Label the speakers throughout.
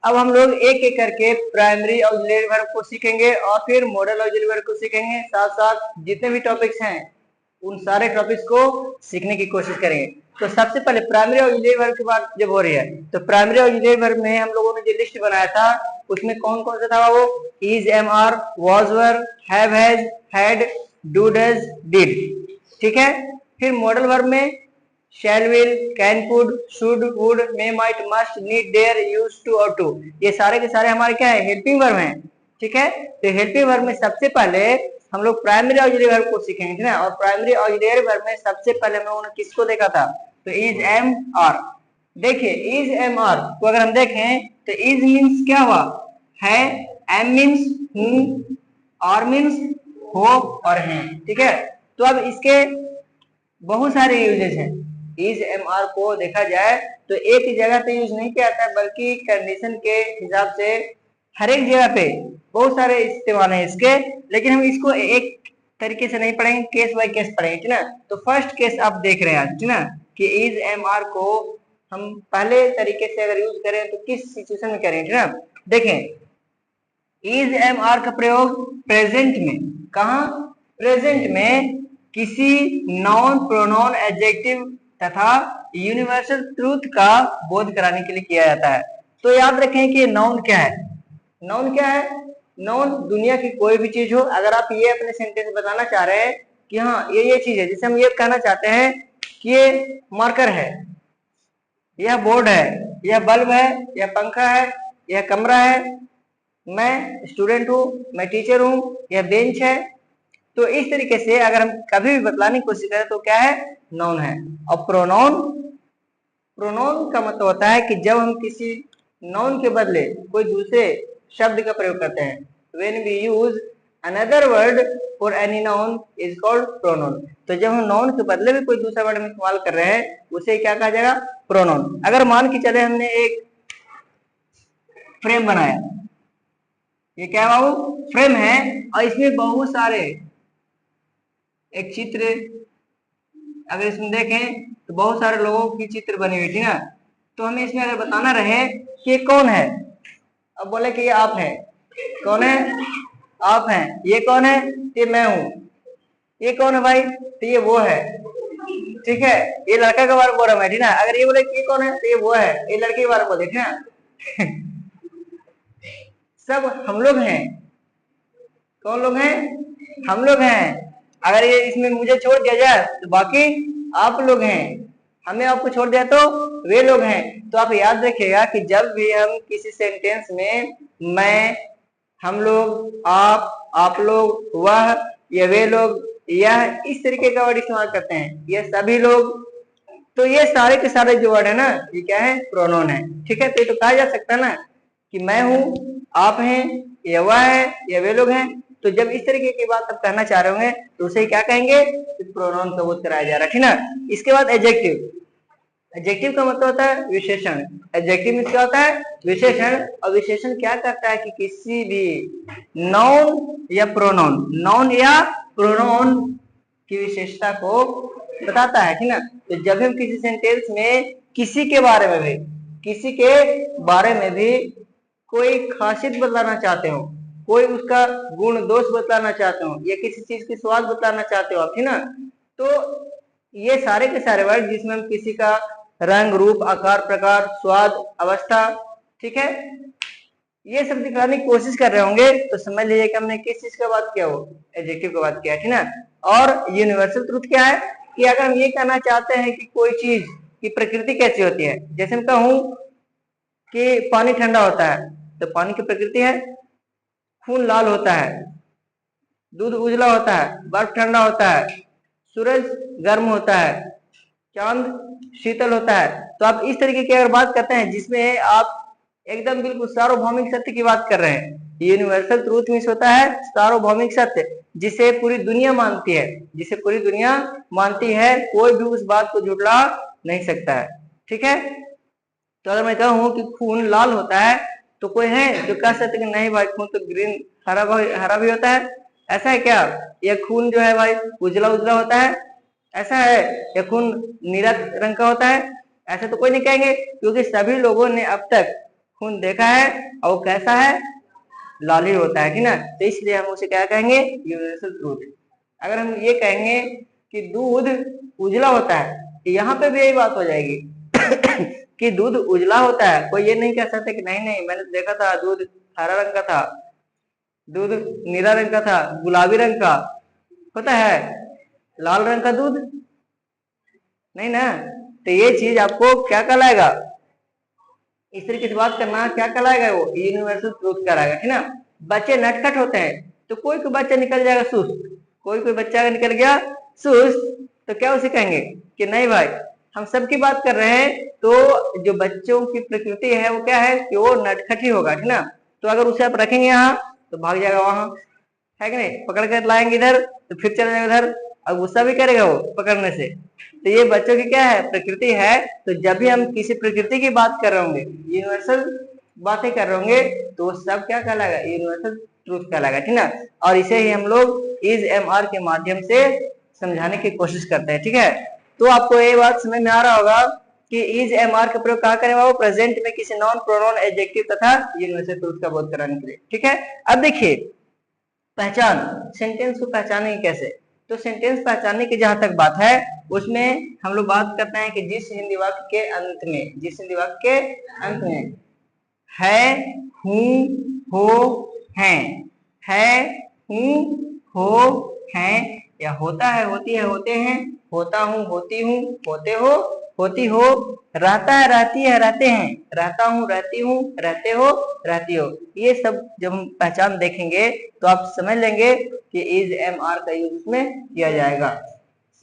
Speaker 1: अब हम लोग एक एक करके प्राइमरी ऑक्सिलरी वर्ब को सीखेंगे और फिर मॉडल ऑक्सिलरी वर्ब को सीखेंगे। साथ साथ जितने भी टॉपिक्स हैं उन सारे टॉपिक्स को सीखने की कोशिश करेंगे। तो सबसे पहले प्राइमरी ऑक्सिलरी वर्ब की बात जब हो रही है तो प्राइमरी ऑक्सिलरी वर्ब में हम लोगों ने जो लिस्ट बनाया था उसमें कौन कौन सा था वो is, am are, was were, have, has, had, do, does, did. ठीक है। फिर मॉडल वर्ब में shall, will, can, could, should, would, may, might, must, need, dare, use to और टू, ये सारे के सारे हमारे क्या है हेल्पिंग वर्ब हैं। ठीक है। तो हेल्पिंग वर्ब में सबसे पहले हम लोग प्राइमरी ऑक्सिलरी वर्ब को सीखेंगे, ठीक है। और प्राइमरी ऑक्सिलरी वर्ब में सबसे पहले हम लोगों ने किसको देखा था तो इज, एम, आर। देखिए इज, एम, आर को अगर हम देखें तो इज मीन्स क्या हुआ है, एम मीन्स हूँ, आर मीन्स हो और हैं। ठीक है। तो अब इसके बहुत सारे यूजेस हैं। इज, एम, आर को देखा जाए तो एक जगह पे यूज नहीं किया जाता है बल्कि कंडीशन के हिसाब से हर एक जगह पे बहुत सारे इस्तेमाल है इसके। लेकिन हम इसको एक तरीके से नहीं पढ़ेंगे, केस बाय केस पढ़ेंगे, ठीक ना। तो फर्स्ट केस आप देख रहे हैं आज, ठीक ना, कि इज, एम, आर को हम पहले तरीके से अगर यूज करें तो किस सिचुएशन में करें, ठीक ना। देखें इज, एम, आर का प्रयोग प्रेजेंट में, कहा प्रेजेंट में किसी नाउन, प्रोनाउन, एडजेक्टिव तथा यूनिवर्सल ट्रूथ का बोध कराने के लिए किया जाता है। तो याद रखें कि नाउन क्या है। नाउन क्या है, नाउन दुनिया की कोई भी चीज हो, अगर आप ये अपने सेंटेंस में बताना चाह रहे हैं कि हाँ ये चीज है, जैसे हम ये कहना चाहते हैं कि ये मार्कर है, यह बोर्ड है, यह बल्ब है, यह पंखा है, यह कमरा है, मैं स्टूडेंट हूँ, मैं टीचर हूँ, यह बेंच है। तो इस तरीके से अगर हम कभी भी बतलाने की कोशिश करें तो क्या है नाउन है। और प्रोनाउन, प्रोनाउन का मतलब होता है कि जब हम किसी नाउन के बदले कोई दूसरे शब्द का प्रयोग करते हैं, when we use another word for any noun is called pronoun. तो जब हम नाउन के बदले भी कोई दूसरा वर्ड इस्तेमाल कर रहे हैं उसे क्या कहा जाएगा प्रोनाउन। अगर मान के चले हमने एक फ्रेम बनाया, ये क्या बाबू फ्रेम है और इसमें बहुत सारे एक चित्र, अगर इसमें देखें तो बहुत सारे लोगों की चित्र बनी हुई थी ना। तो हमें इसमें अगर बताना रहे कि ये कौन है, अब बोले कि ये आप है, कौन है आप हैं, ये कौन है ये मैं हूं, ये कौन है भाई तो ये वो है। ठीक है। ये लड़का के बारे में बोल रहा है ठीक ना। अगर ये बोले कि ये कौन है तो ये वो है, ये लड़के के बारे में बोले ठीक ना। सब हम लोग हैं। कौन लोग हैं हम लोग हैं। अगर ये इसमें मुझे छोड़ दिया जाए तो बाकी आप लोग हैं, हमें आपको छोड़ दिया तो वे लोग हैं। तो आप याद रखिएगा कि जब भी हम किसी सेंटेंस में मैं, हम लोग, आप लोग, वह, ये वे लोग, यह, इस तरीके का वर्ड इस्तेमाल करते हैं, ये सभी लोग, तो ये सारे के सारे जो वर्ड है ना ये क्या है प्रोनाउन है। ठीक है। तो ये तो कहा जा सकता है ना कि मैं हूं, आप हैं, ये वह है, ये वे लोग हैं। तो जब इस तरीके की बात आप कहना चाह रहे होंगे तो उसे क्या कहेंगे प्रोनाउन का बोध कराया जा रहा है, ठीक ना। इसके बाद एडजेक्टिव। एडजेक्टिव का मतलब होता है विशेषण। एडजेक्टिव में क्या होता है विशेषण। और विशेषण क्या करता है कि किसी भी नाउन या प्रोनाउन, नाउन या प्रोनाउन की विशेषता को बताता है, ठीक ना। तो जब हम किसी सेंटेंस में किसी के बारे में भी, किसी के बारे में भी कोई खासियत बतलाना चाहते हो, कोई उसका गुण दोष बतलाना चाहते हो या किसी चीज की स्वाद बतलाना चाहते हो आप, ठीक ना। तो ये सारे के सारे वर्ड जिसमें हम किसी का रंग, रूप, आकार, प्रकार, स्वाद, अवस्था, ठीक है, ये सब दिखाने की कोशिश कर रहे होंगे तो समझ लीजिए कि हमने किस चीज का बात किया, वो एडजेक्टिव का बात किया, ठीक ना। और यूनिवर्सल ट्रूथ क्या है कि अगर हम ये कहना चाहते हैं कि कोई चीज की प्रकृति कैसी होती है, जैसे मैं कहूं कि पानी ठंडा होता है तो पानी की प्रकृति है खून लाल होता है, दूध उजला होता है, बर्फ ठंडा होता है, सूरज गर्म होता है, चांद शीतल होता है। तो आप इस तरीके की अगर बात करते हैं जिसमें आप एकदम बिल्कुल सार्वभौमिक सत्य की बात कर रहे हैं, यूनिवर्सल ट्रूथ मीन्स होता है सार्वभौमिक सत्य, जिसे पूरी दुनिया मानती है, जिसे पूरी दुनिया मानती है, कोई भी उस बात को झुठला नहीं सकता है। ठीक है। तो अगर मैं कहूं कि खून लाल होता है तो कोई है जो कह सकते कि नहीं भाई खून तो ग्रीन, हरा भी होता है, ऐसा है क्या। यह खून जो है भाई उजला उजला होता है, ऐसा है। यह खून नीला रंग का होता है, ऐसा तो कोई नहीं कहेंगे, क्योंकि सभी लोगों ने अब तक खून देखा है और वो कैसा है, लाल ही होता है, ठीक ना। तो इसलिए हम उसे क्या कहेंगे, यूनिवर्सल ट्रूथ। अगर हम ये कहेंगे कि दूध उजला होता है, तो यहाँ पे भी यही बात हो जाएगी कि दूध उजला होता है। कोई ये नहीं कह सकता कि नहीं नहीं मैंने देखा था दूध हरा रंग का था, दूध नीला रंग का था, गुलाबी रंग का होता है, लाल रंग का दूध नहीं ना। तो ये चीज आपको क्या कहलाएगा, इस तरीके से बात करना क्या कहलाएगा, वो यूनिवर्सल ट्रूथ कहलाएगा, ठीक ना। बच्चे नटखट होते हैं, तो कोई कोई बच्चा निकल जाएगा सुस्त, कोई कोई बच्चा अगर निकल गया सुस्त तो क्या उसे कहेंगे कि नहीं भाई हम सबकी बात कर रहे हैं, तो जो बच्चों की प्रकृति है वो क्या है कि वो नटखट ही होगा, ठीक ना। तो अगर उसे आप रखेंगे यहाँ तो भाग जाएगा वहां, है कि नहीं, पकड़ कर लाएंगे इधर तो फिर चला जाएगा उधर, और गुस्सा भी करेगा वो पकड़ने से। तो ये बच्चों की क्या है, प्रकृति है। तो जब भी हम किसी प्रकृति की बात कर रहे होंगे, यूनिवर्सल बातें कर रहे होंगे, तो वो सब क्या कहलाएगा, यूनिवर्सल ट्रूथ कहलाएगा, ठीक ना। और इसे ही हम लोग इज एम आर के माध्यम से समझाने की कोशिश करते हैं, ठीक है। तो आपको ये बात समझ में आ रहा होगा कि इज एम आर का प्रयोग कहाँ करें, वो प्रेजेंट में किसी नॉन प्रोनाउन एडजेक्टिव तथा यूनिवर्सल ट्रूथ का बोध कराने के लिए, ठीक है। अब देखिए पहचान, सेंटेंस को पहचानेंगे कैसे। तो सेंटेंस पहचानने की जहां तक बात है, उसमें हम लोग बात करते हैं कि जिस हिंदी वाक्य के अंत में, जिस हिंदी वाक्य के अंत में है, हूं, हो, है, हूं, हो, हैं, या होता है, होती है, होते हैं, होता हूं, होती हूं, होते हो, होती हो, रहता है, रहती है, रहते हैं, रहता हूं, रहती हूँ, रहते हो, रहती हो, ये सब जब हम पहचान देखेंगे तो आप समझ लेंगे कि इज एम आर का यूज इसमें किया जाएगा।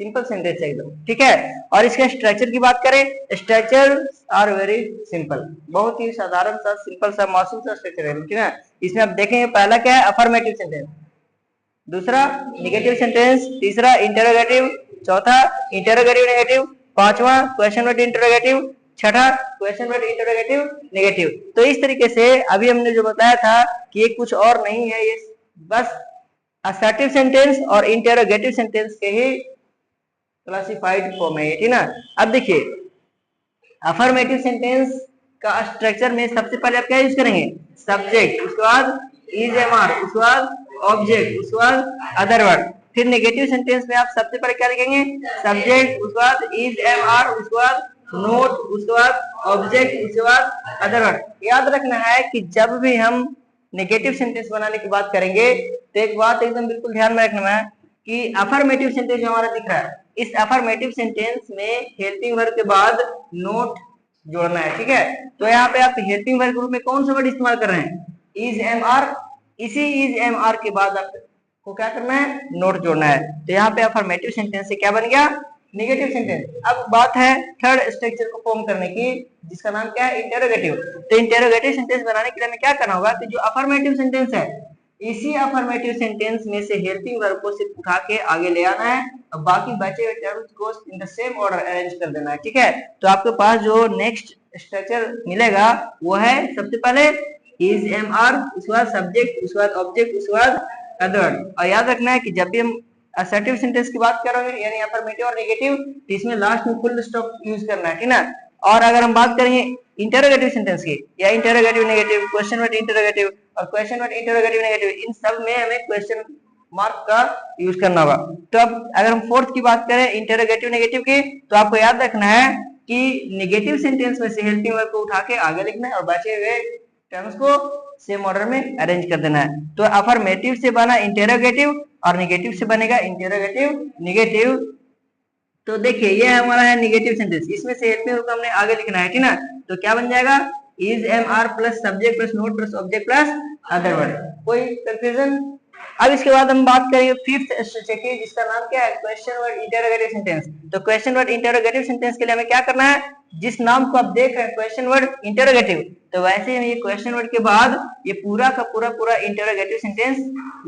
Speaker 1: सिंपल सेंटेंस एकदम, ठीक है। और इसके स्ट्रक्चर की बात करें, स्ट्रक्चर आर वेरी सिंपल, बहुत ही साधारण सा, सिंपल सा, मासूम सा स्ट्रक्चर है, ठीक है। इसमें आप देखेंगे पहला क्या है, अफर्मेटिव सेंटेंस, दूसरा निगेटिव सेंटेंस, तीसरा इंटरोगेटिव, चौथा इंटरोगेटिव नेगेटिव, पांचवा क्वेश्चन वर्ड इंटरोगेटिव, छठा क्वेश्चन वर्ड इंटरोगेटिव नेगेटिव। तो इस तरीके से अभी हमने जो बताया था कि ये कुछ और नहीं है, ये बस असर्टिव सेंटेंस और इंटरोगेटिव सेंटेंस के ही क्लासिफाइड फॉर्म है, ठीक ना। अब देखिए अफर्मेटिव सेंटेंस का स्ट्रक्चर में सबसे पहले आप क्या यूज करेंगे, सब्जेक्ट, उसके बाद इज एम आर, उसके बाद ऑब्जेक्ट, उसके बाद अदर वर्ड। फिर नेगेटिव सेंटेंस में आप सबसे पहले क्या लिखेंगे, सब्जेक्ट, उसके बाद इज एम आर, उसके बाद नोट, उसके बाद ऑब्जेक्ट, उसके बाद अदर वर्ड। याद रखना है कि जब भी हम नेगेटिव सेंटेंस बनाने की बात करेंगे तो एक बात एकदम बिल्कुल ध्यान में रखना है कि अफर्मेटिव सेंटेंस जो हमारा दिख रहा है, इस अफर्मेटिव सेंटेंस में हेल्पिंग वर्ब के बाद नोट जोड़ना है, ठीक है। तो यहाँ पे आप हेल्पिंग वर्ब के रूप में कौन सा वर्ड इस्तेमाल कर रहे हैं, इज एम आर, इसी इज एम आर के बाद आपको क्या करना है, नोट जोड़ना है। तो यहाँ पे अफर्मेटिव सेंटेंस से क्या बन गया, नेगेटिव सेंटेंस। अब बात है थर्ड स्ट्रक्चर को फॉर्म करने की, जिसका नाम क्या है, इंटेरोगेटिव। तो इंटेरोगेटिव सेंटेंस बनाने के लिए हमें क्या करना होगा कि जो अफर्मेटिव सेंटेंस है, इसी अफर्मेटिव सेंटेंस में से हेल्पिंग वर्ब को सिर्फ उठा के आगे ले आना है और बाकी बचे हुए टर्म्स को in the same order arrange कर देना है, ठीक है। तो आपके पास जो नेक्स्ट स्ट्रक्चर मिलेगा वो है सबसे पहले इज एम आर, उसके बाद सब्जेक्ट, उसके बाद ऑब्जेक्ट, उसके बाद अदर। और याद रखना है कि जब भी हम असर्टिव सेंटेंस की बात करेंगे यानी अफर्मेटिव और नेगेटिव, तो इसमें लास्ट में फुल स्टॉप यूज करना है, ठीक ना। और अगर हम बात करेंगे इंटरोगेटिव सेंटेंस की, या interrogative negative, question word interrogative और क्वेश्चन वर्ड इंटरोगेटिव नेगेटिव, इन सब में हमें क्वेश्चन मार्क का यूज करना होगा। तो अब अगर हम फोर्थ की बात करें इंटरोगेटिव नेगेटिव की, तो आपको याद रखना है कि नेगेटिव सेंटेंस में से हेल्पिंग वर्ब को उठा के आगे लिखना है और बचे हुए टर्म्स को सेम ऑर्डर में अरेंज कर देना है। तो अफर्मेटिव से बना इंटरोगेटिव और नेगेटिव से बनेगा इंटरोगेटिव नेगेटिव। तो देखिए ये हमारा है नेगेटिव सेंटेंस, इसमें से हेल्पिंग वर्ब को हमने आगे लिखना है, ठीक ना। तो क्या बन जाएगा, is am are plus subject plus not plus object plus other word. कोई कंफ्यूजन। अब इसके बाद हम बात करेंगे फिफ्थ स्ट्रक्चर की, जिसका नाम क्या है, क्वेश्चन वर्ड इंटरोगेटिव सेंटेंस। तो क्वेश्चन वर्ड इंटरोगेटिव सेंटेंस के लिए हमें क्या करना है, जिस नाम को आप देख रहे हैं क्वेश्चन वर्ड इंटरोगेटिव, तो वैसे ही ये क्वेश्चन वर्ड के बाद ये पूरा का पूरा इंटरोगेटिव सेंटेंस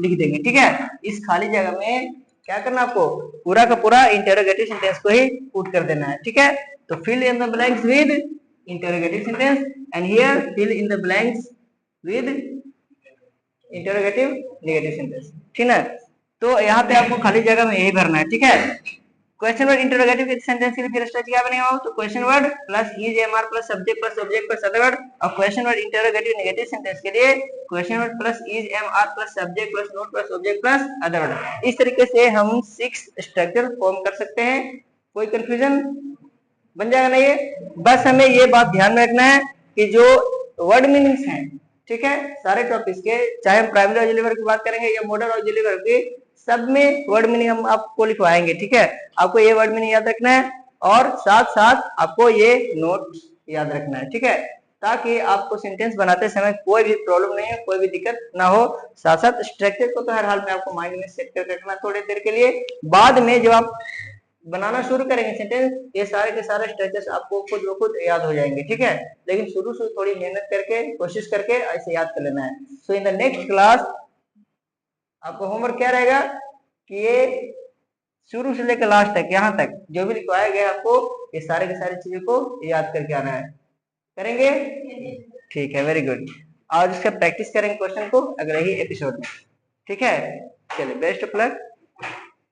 Speaker 1: लिख देंगे, ठीक है। इस खाली जगह में क्या करना आपको, पूरा का पूरा इंटरोगेटिव सेंटेंस को ही पुट कर देना है, ठीक है। तो fill in the blanks with interrogative sentence and here fill in the blanks with interrogative negative sentence, ठीक है। तो यहाँ पे आपको खाली जगह में यही भरना है, ठीक है। क्वेश्चन वर्ड इंटरोगेटिव के सेंटेंस के लिए फिर स्ट्रक्चर क्या बनेगा, तो question word plus is am are plus subject plus other word, और question word interrogative negative sentence के लिए question word plus is am are plus subject plus not plus object plus other word. इस तरीके से हम 6 स्ट्रक्चर फॉर्म कर सकते हैं। कोई कंफ्यूजन बन जाएगा ना ये? बस हमें ये बात ध्यान में रखना है कि जो वर्ड मीनिंग्स हैं, ठीक है, सारे टॉपिक्स के, चाहे हम प्राइमरी ऑक्सिलरी वर्ब की बात करेंगे या मॉडल ऑक्सिलरी वर्ब की, सब में वर्ड मीनिंग हम आपको लिखवाएंगे, ठीक है। आपको ये वर्ड मीनिंग याद रखना है और साथ साथ आपको ये नोट याद रखना है, ठीक है, ताकि आपको सेंटेंस बनाते समय कोई भी प्रॉब्लम नहीं है, कोई भी दिक्कत ना हो। साथ साथ स्ट्रक्चर को तो हर हाल में आपको माइंड में सेट करके रखना थोड़ी देर के लिए। बाद में जब आप बनाना शुरू करेंगे सेंटेंस, ये सारे के सारे स्ट्रक्चर्स आपको खुद ब खुद याद हो जाएंगे, ठीक है। लेकिन शुरू से थोड़ी मेहनत करके, कोशिश करके ऐसे याद कर लेना है। सो इन द नेक्स्ट क्लास आपको होमवर्क क्या रहेगा कि ये शुरू से लेकर लास्ट तक, यहाँ तक जो भी लिखवाया गया आपको, ये सारे के सारी चीजों को याद करके आना है। करेंगे? ठीक है, वेरी गुड। आज इसका प्रैक्टिस करेंगे क्वेश्चन को अगले ही एपिसोड में, ठीक है। चलिए, बेस्ट ऑफ लक।